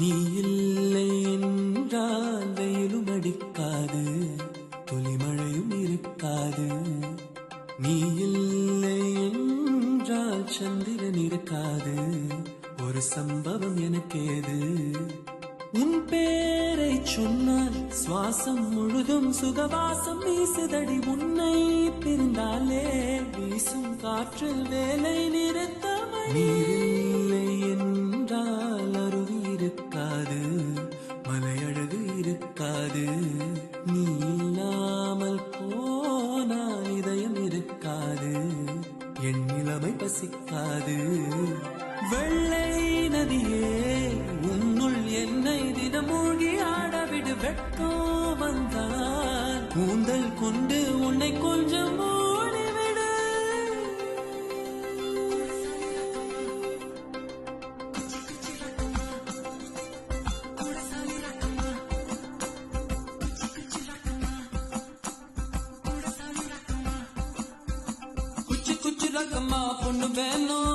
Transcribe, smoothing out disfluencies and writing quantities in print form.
நீ இல்லை என்றால் வெயிலும் அடிக்காது, துளிமழையும் இருக்காது. நீ இல்லை என்றால் சந்திரன் இருக்காது, ஒரு சம்பவம் எனக்கேது. உன் பேரை சொன்னால் சுவாசம் முழுதும் சுகவாசம் வீசுதடி. உன்னை பிரிந்தாலே வீசும் காற்றில் வேலை நிறுத்தமை. நீரில்லை என்றால் அருவி இருக்காது, மலையழகு இருக்காது. நீ இல்லாமல் போனால் இதயம் இருக்காது, என் நிலைமை பசிக்காது. வெள்ளை நதியே உன்னுள் என்னை தினமூழ்கி ஆடவிடு. வெட்கம் வந்தால் கூந்தல் கொண்டு உன்னை கொஞ்சம் மூடிவிடு. குச்சி குச்சி ரக்கம்மா பொண்ணு வேணும்,